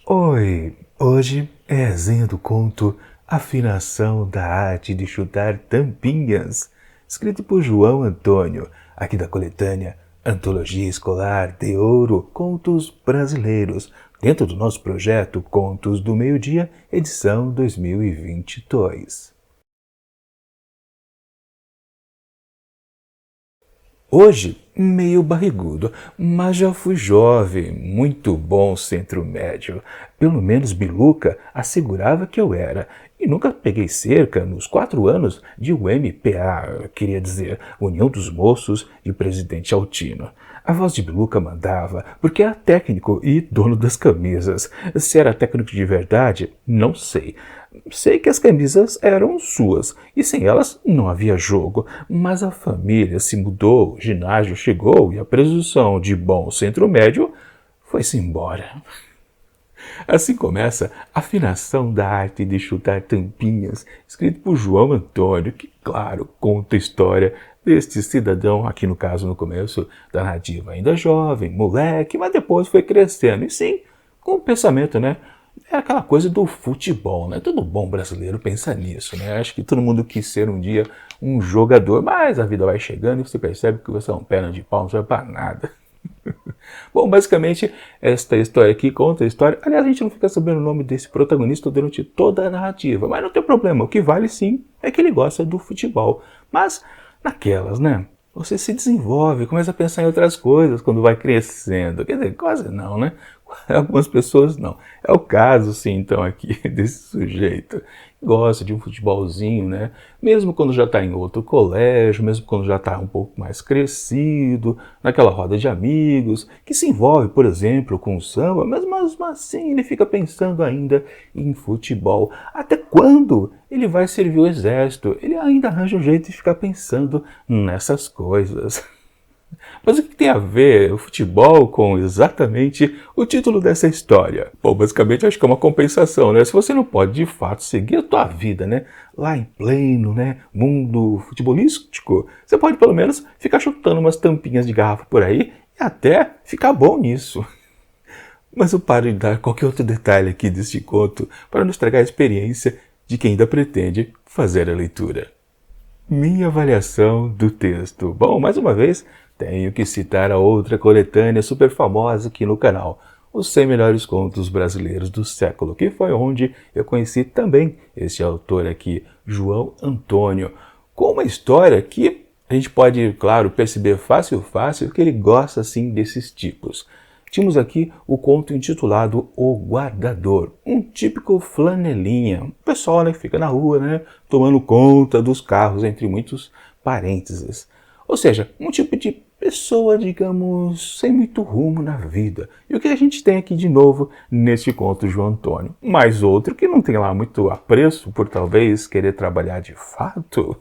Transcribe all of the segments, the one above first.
Oi, hoje é a resenha do conto Afinação da Arte de Chutar Tampinhas, escrito por João Antônio, aqui da coletânea Antologia Escolar de Ouro Contos Brasileiros, dentro do nosso projeto Contos do Meio-Dia, edição 2022. Hoje, meio barrigudo, mas já fui jovem, muito bom centro médio. Pelo menos Biluca assegurava que eu era. E nunca peguei cerca nos 4 anos de UMPA, queria dizer, União dos Moços de Presidente Altino. A voz de Biluca mandava, porque era técnico e dono das camisas. Se era técnico de verdade, não sei. Sei que as camisas eram suas, e sem elas não havia jogo, mas a família se mudou, o ginásio chegou e a presunção de bom centro médio foi-se embora. Assim começa Afinação da Arte de Chutar Tampinhas, escrito por João Antônio, que, claro, conta a história deste cidadão, aqui no caso no começo da narrativa, ainda jovem, moleque, mas depois foi crescendo, e sim, com o pensamento, né? É aquela coisa do futebol, né? Todo bom brasileiro pensa nisso, né? Acho que todo mundo quis ser um dia um jogador, mas a vida vai chegando e você percebe que você é um perna de pau, não serve para nada. Bom, basicamente, esta história aqui conta a história. Aliás, a gente não fica sabendo o nome desse protagonista durante toda a narrativa, mas não tem problema. O que vale sim é que ele gosta do futebol. Mas naquelas, né? Você se desenvolve, começa a pensar em outras coisas quando vai crescendo. Quer dizer, quase não, né? Algumas pessoas não. É o caso, sim, então, aqui, desse sujeito. Gosta de um futebolzinho, né? Mesmo quando já está em outro colégio, mesmo quando já está um pouco mais crescido, naquela roda de amigos, que se envolve, por exemplo, com o samba, mas mesmo assim ele fica pensando ainda em futebol. Até quando ele vai servir o exército? Ele ainda arranja um jeito de ficar pensando nessas coisas. Mas o que tem a ver o futebol com exatamente o título dessa história? Bom, basicamente acho que é uma compensação, né? Se você não pode de fato seguir a tua vida, né? Lá em pleno, né? Mundo futebolístico, você pode pelo menos ficar chutando umas tampinhas de garrafa por aí e até ficar bom nisso. Mas eu paro de dar qualquer outro detalhe aqui deste conto para não estragar a experiência de quem ainda pretende fazer a leitura. Minha avaliação do texto. Bom, mais uma vez, tenho que citar a outra coletânea super famosa aqui no canal, Os 100 Melhores Contos Brasileiros do Século, que foi onde eu conheci também esse autor aqui, João Antônio, com uma história que a gente pode, claro, perceber fácil que ele gosta, assim, desses tipos. Tínhamos aqui o conto intitulado O Guardador, um típico flanelinha, o pessoal, né, que fica na rua, né, tomando conta dos carros, entre muitos parênteses. Ou seja, um tipo de pessoa, digamos, sem muito rumo na vida. E o que a gente tem aqui de novo neste conto João Antônio? Mais outro que não tem lá muito apreço por talvez querer trabalhar de fato.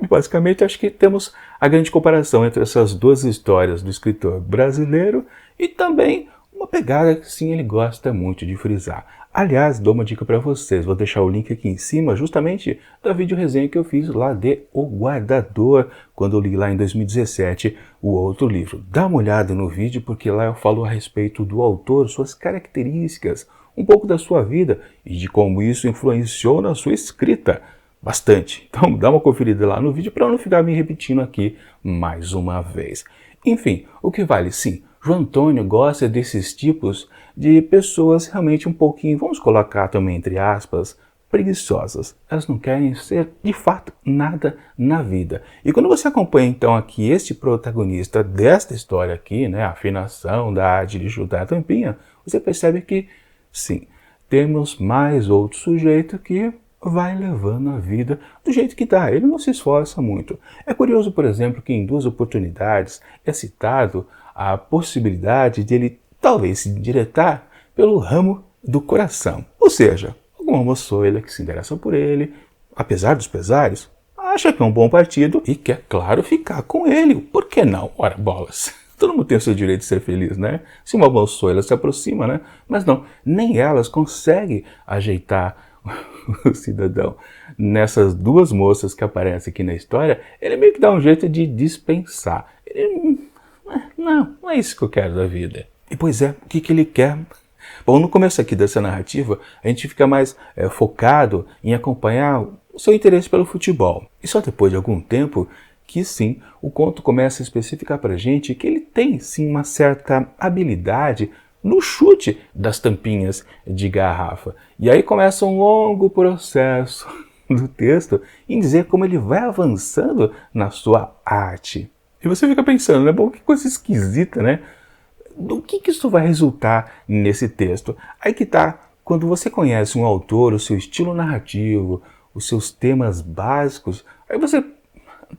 Basicamente, acho que temos a grande comparação entre essas duas histórias do escritor brasileiro e também uma pegada que sim ele gosta muito de frisar. Aliás, dou uma dica para vocês, vou deixar o link aqui em cima justamente da vídeo resenha que eu fiz lá de O Guardador, quando eu li lá em 2017 o outro livro. Dá uma olhada no vídeo porque lá eu falo a respeito do autor, suas características, um pouco da sua vida e de como isso influenciou na sua escrita. Bastante. Então dá uma conferida lá no vídeo para eu não ficar me repetindo aqui mais uma vez. Enfim, o que vale sim, João Antônio gosta desses tipos de pessoas realmente um pouquinho, vamos colocar também entre aspas, preguiçosas. Elas não querem ser de fato nada na vida. E quando você acompanha então aqui este protagonista desta história aqui, né, a afinação da arte de chutar a tampinha, você percebe que sim, temos mais outro sujeito que vai levando a vida do jeito que dá, ele não se esforça muito. É curioso, por exemplo, que em 2 oportunidades é citado a possibilidade de ele talvez se endireitar pelo ramo do coração. Ou seja, alguma moçoila que se interessa por ele, apesar dos pesares, acha que é um bom partido e quer, claro, ficar com ele. Por que não? Ora, bolas! Todo mundo tem o seu direito de ser feliz, né? Se uma moçoila se aproxima, né? Mas não, nem elas conseguem ajeitar o cidadão. Nessas 2 moças que aparecem aqui na história, ele meio que dá um jeito de dispensar. Ele, não é isso que eu quero da vida. E pois é, o que ele quer? Bom, no começo aqui dessa narrativa, a gente fica mais focado em acompanhar o seu interesse pelo futebol. E só depois de algum tempo que sim, o conto começa a especificar para a gente que ele tem sim uma certa habilidade no chute das tampinhas de garrafa. E aí começa um longo processo do texto em dizer como ele vai avançando na sua arte. E você fica pensando, né? Bom, que coisa esquisita, né? Do que isso vai resultar nesse texto? Aí que tá, quando você conhece um autor, o seu estilo narrativo, os seus temas básicos, aí você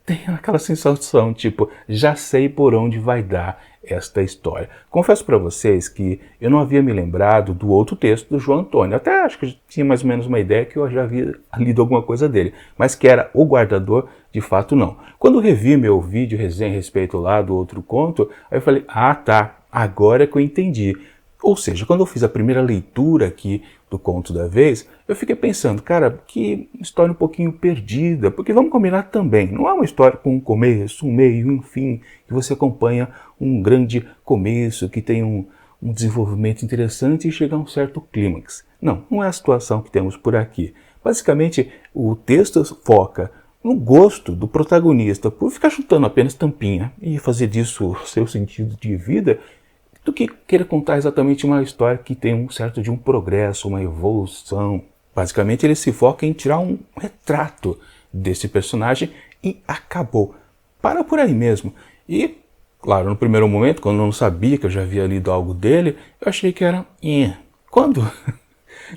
tem aquela sensação, tipo, já sei por onde vai dar esta história. Confesso para vocês que eu não havia me lembrado do outro texto do João Antônio. Até acho que eu tinha mais ou menos uma ideia que eu já havia lido alguma coisa dele. Mas que era O Guardador, de fato não. Quando revi meu vídeo resenha a respeito lá do outro conto, aí eu falei, ah tá, agora que eu entendi. Ou seja, quando eu fiz a primeira leitura aqui do conto da vez, eu fiquei pensando, cara, que história um pouquinho perdida, porque vamos combinar também, não é uma história com um começo, um meio e um fim, que você acompanha um grande começo, que tem um desenvolvimento interessante e chega a um certo clímax. Não, não é a situação que temos por aqui. Basicamente, o texto foca no gosto do protagonista por ficar chutando apenas tampinha e fazer disso o seu sentido de vida, do que querer contar exatamente uma história que tem um certo de um progresso, uma evolução. Basicamente ele se foca em tirar um retrato desse personagem e acabou. Para por aí mesmo. E, claro, no primeiro momento, quando eu não sabia que eu já havia lido algo dele, eu achei que era... Quando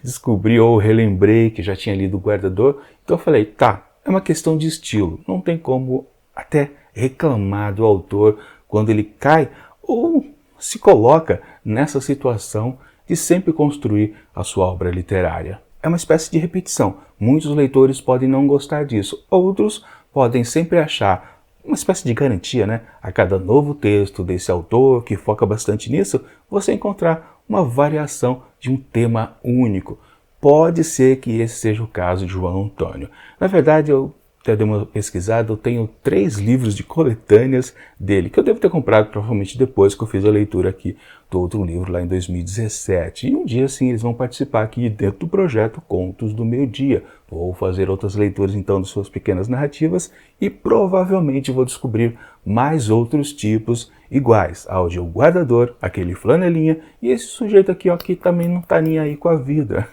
descobri ou relembrei que já tinha lido O Guardador, então eu falei, tá, é uma questão de estilo. Não tem como até reclamar do autor quando ele cai ou se coloca nessa situação de sempre construir a sua obra literária. É uma espécie de repetição. Muitos leitores podem não gostar disso, outros podem sempre achar uma espécie de garantia, né? A cada novo texto desse autor, que foca bastante nisso, você encontrar uma variação de um tema único. Pode ser que esse seja o caso de João Antônio. Na verdade, eu até dei uma pesquisada, eu tenho 3 livros de coletâneas dele, que eu devo ter comprado provavelmente depois que eu fiz a leitura aqui do outro livro lá em 2017. E um dia sim eles vão participar aqui dentro do projeto Contos do Meio Dia. Vou fazer outras leituras então de suas pequenas narrativas e provavelmente vou descobrir mais outros tipos iguais ao de O Guardador, aquele flanelinha e esse sujeito aqui ó, que também não tá nem aí com a vida.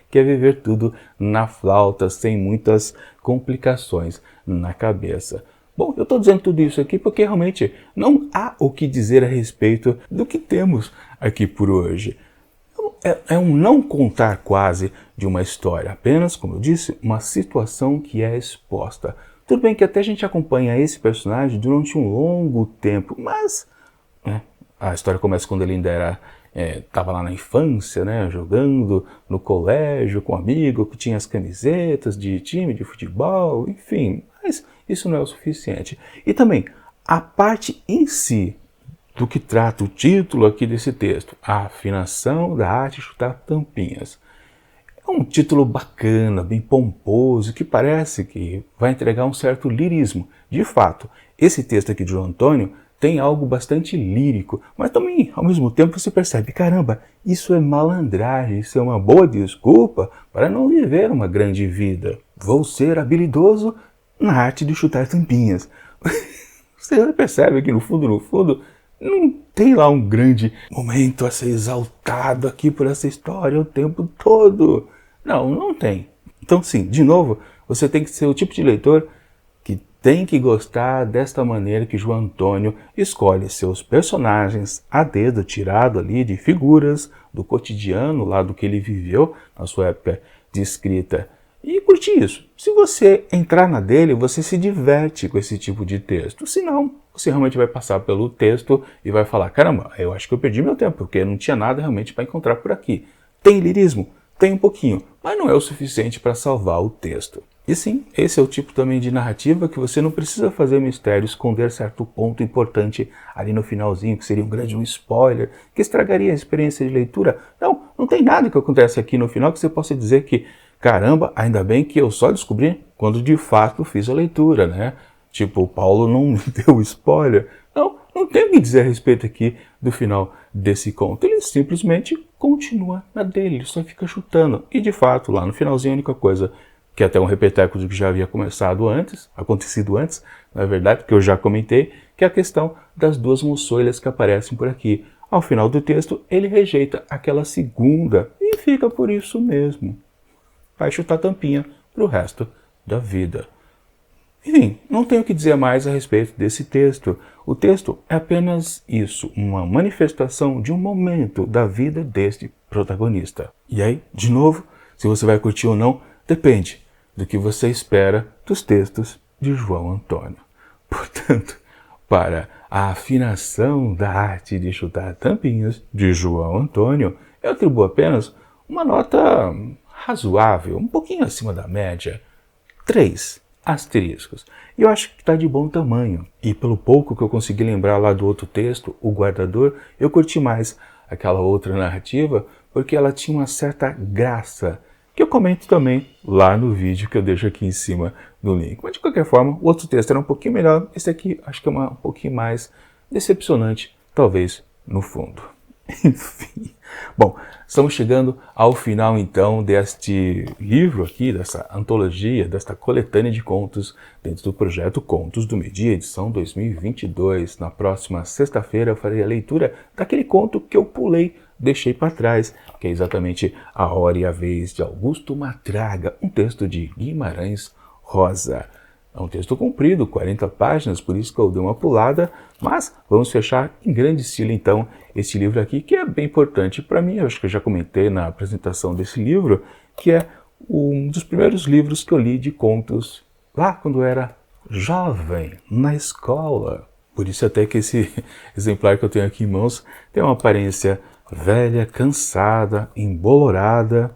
Quer viver tudo na flauta, sem muitas complicações na cabeça. Bom, eu estou dizendo tudo isso aqui porque realmente não há o que dizer a respeito do que temos aqui por hoje. É um não contar quase de uma história, apenas, como eu disse, uma situação que é exposta. Tudo bem que até a gente acompanha esse personagem durante um longo tempo, mas a história começa quando ele ainda era... estava lá na infância, né, jogando no colégio com um amigo que tinha as camisetas de time de futebol, enfim, mas isso não é o suficiente. E também, a parte em si do que trata o título aqui desse texto, a afinação da arte de chutar tampinhas. É um título bacana, bem pomposo, que parece que vai entregar um certo lirismo. De fato, esse texto aqui de João Antônio tem algo bastante lírico, mas também, ao mesmo tempo, você percebe, caramba, isso é malandragem, isso é uma boa desculpa para não viver uma grande vida. Vou ser habilidoso na arte de chutar tampinhas. Você percebe que no fundo, não tem lá um grande momento a ser exaltado aqui por essa história o tempo todo. Não tem. Então sim, de novo, você tem que ser o tipo de leitor que tem que gostar desta maneira que João Antônio escolhe seus personagens a dedo, tirado ali de figuras do cotidiano, lá do que ele viveu na sua época de escrita. E curtir isso. Se você entrar na dele, você se diverte com esse tipo de texto. Se não, você realmente vai passar pelo texto e vai falar, caramba, eu acho que eu perdi meu tempo, porque não tinha nada realmente para encontrar por aqui. Tem lirismo? Tem um pouquinho, mas não é o suficiente para salvar o texto. E sim, esse é o tipo também de narrativa que você não precisa fazer mistério, esconder certo ponto importante ali no finalzinho, que seria um grande spoiler, que estragaria a experiência de leitura. Não tem nada que acontece aqui no final que você possa dizer que, caramba, ainda bem que eu só descobri quando de fato fiz a leitura, né? Tipo, o Paulo não me deu spoiler. Não tem o que dizer a respeito aqui do final desse conto. Ele simplesmente continua na dele, ele só fica chutando. E de fato, lá no finalzinho, a única coisa, que é até um repeteco do que já havia acontecido antes, na verdade, que eu já comentei, que é a questão das duas moçoilas que aparecem por aqui. Ao final do texto, ele rejeita aquela segunda e fica por isso mesmo. Vai chutar tampinha para o resto da vida. Enfim, não tenho o que dizer mais a respeito desse texto. O texto é apenas isso, uma manifestação de um momento da vida deste protagonista. E aí, de novo, se você vai curtir ou não, depende do que você espera dos textos de João Antônio. Portanto, para a afinação da arte de chutar tampinhas de João Antônio, eu atribuo apenas uma nota razoável, um pouquinho acima da média, 3 asteriscos. E eu acho que está de bom tamanho. E pelo pouco que eu consegui lembrar lá do outro texto, O Guardador, eu curti mais aquela outra narrativa, porque ela tinha uma certa graça, que eu comento também lá no vídeo que eu deixo aqui em cima no link. Mas de qualquer forma, o outro texto era um pouquinho melhor, esse aqui acho que é um pouquinho mais decepcionante, talvez, no fundo. Enfim. Bom, estamos chegando ao final então deste livro aqui, dessa antologia, desta coletânea de contos dentro do projeto Contos do Meio-Dia, edição 2022. Na próxima sexta-feira eu farei a leitura daquele conto que eu pulei, deixei para trás, que é exatamente A Hora e a Vez, de Augusto Matraga, um texto de Guimarães Rosa. É um texto comprido, 40 páginas, por isso que eu dei uma pulada, mas vamos fechar em grande estilo então este livro aqui, que é bem importante para mim. Eu acho que eu já comentei na apresentação desse livro, que é um dos primeiros livros que eu li de contos lá quando eu era jovem, na escola. Por isso até que esse exemplar que eu tenho aqui em mãos tem uma aparência velha, cansada, embolorada,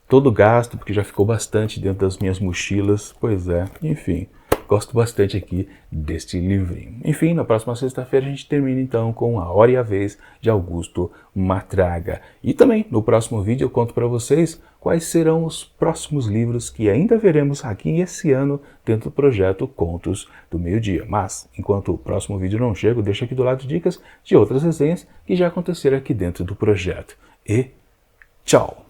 todo gasto, porque já ficou bastante dentro das minhas mochilas. Pois é, enfim, gosto bastante aqui deste livrinho. Enfim, na próxima sexta-feira a gente termina então com A Hora e a Vez, de Augusto Matraga. E também no próximo vídeo eu conto para vocês quais serão os próximos livros que ainda veremos aqui esse ano dentro do projeto Contos do Meio-Dia. Mas, enquanto o próximo vídeo não chega, eu deixo aqui do lado dicas de outras resenhas que já aconteceram aqui dentro do projeto. E tchau!